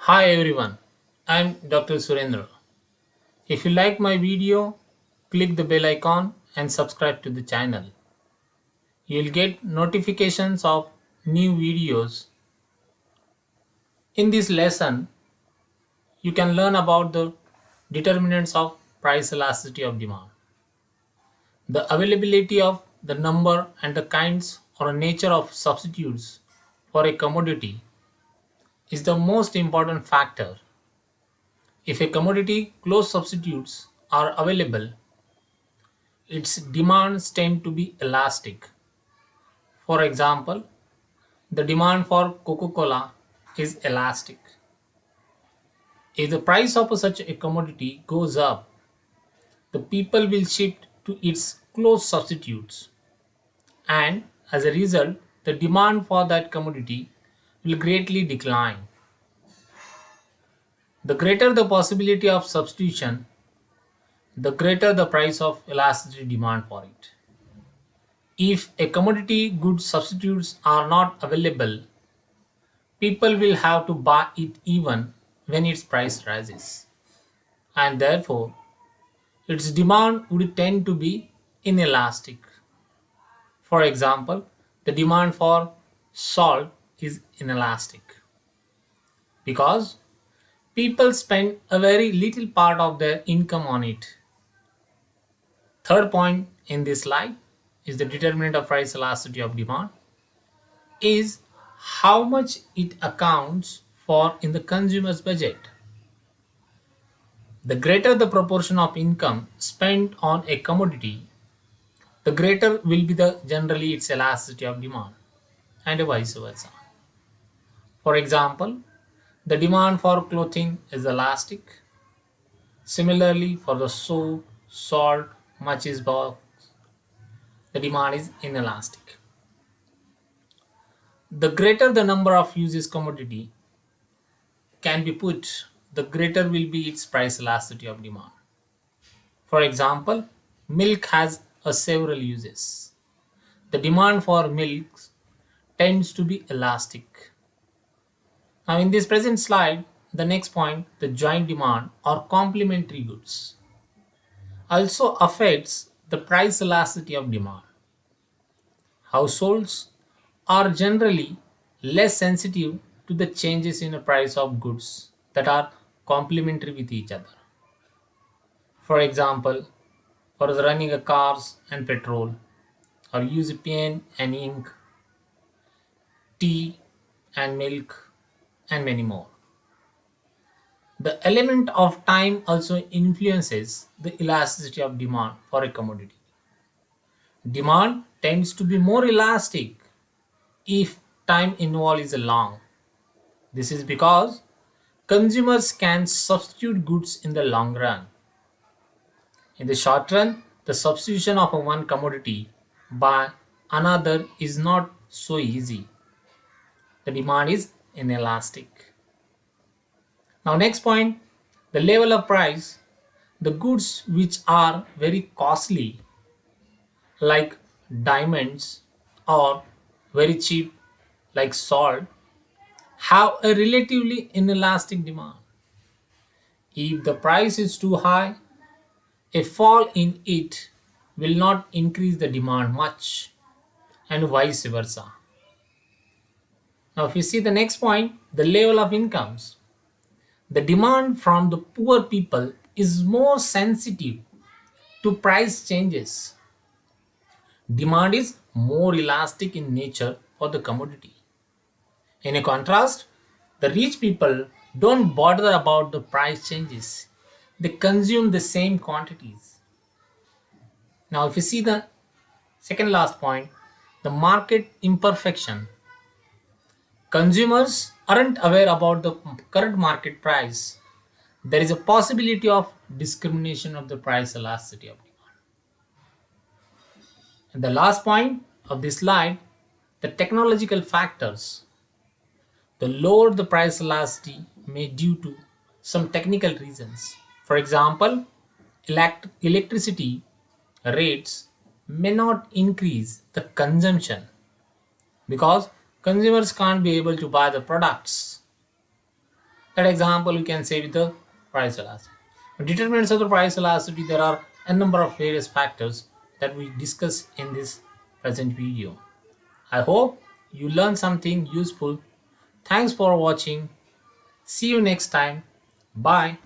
Hi everyone, I'm Dr. Surendra. If you like my video, click the bell icon and subscribe to the channel. You'll get notifications of new videos. In this lesson, you can learn about the determinants of price elasticity of demand. The availability of the number and the kinds or nature of substitutes for a commodity is the most important factor. If a commodity close substitutes are available, its demands tend to be elastic. For example, the demand for Coca-Cola is elastic. If the price of such a commodity goes up, the people will shift to its close substitutes, and as a result, the demand for that commodity will greatly decline. The greater the possibility of substitution, the greater the price of elasticity demand for it. If a commodity good substitutes are not available, people will have to buy it even when its price rises, and therefore its demand would tend to be inelastic. For example, the demand for salt is inelastic because people spend a very little part of their income on it. Third point in this slide is the determinant of price elasticity of demand is how much it accounts for in the consumer's budget. The greater the proportion of income spent on a commodity, the greater will be the generally its elasticity of demand, and vice versa. For example, the demand for clothing is elastic. Similarly, for the soap, salt, matches box, the demand is inelastic. The greater the number of uses commodity can be put, the greater will be its price elasticity of demand. For example, milk has several uses. The demand for milk tends to be elastic. Now, in this present slide, the next point, the joint demand or complementary goods, also affects the price elasticity of demand. Households are generally less sensitive to the changes in the price of goods that are complementary with each other. For example, for the running a cars and petrol, or use pen and ink, tea and milk, and many more. The element of time also influences the elasticity of demand for a commodity. Demand tends to be more elastic if time involved is long. This is because consumers can substitute goods in the long run. In the short run, the substitution of a one commodity by another is not so easy. The demand is inelastic. Now, next point, the level of price. The goods which are very costly, like diamonds, or very cheap, like salt, have a relatively inelastic demand. If the price is too high, a fall in it will not increase the demand much, and vice versa. Now, if you see the next point, the level of incomes. The demand from the poor people is more sensitive to price changes. Demand is more elastic in nature for the commodity. In a contrast, the rich people don't bother about the price changes. They consume the same quantities. Now, if you see the second last point, the market imperfection. Consumers aren't aware about the current market price. There is a possibility of discrimination of the price elasticity of demand. And the last point of this slide, the technological factors. The lower the price elasticity may due to some technical reasons. For example, electricity rates may not increase the consumption because consumers can't be able to buy the products. That example you can say with the price elasticity. Determinants of the price elasticity, there are a number of various factors that we discuss in this present video. I hope you learned something useful. Thanks for watching. See you next time. Bye.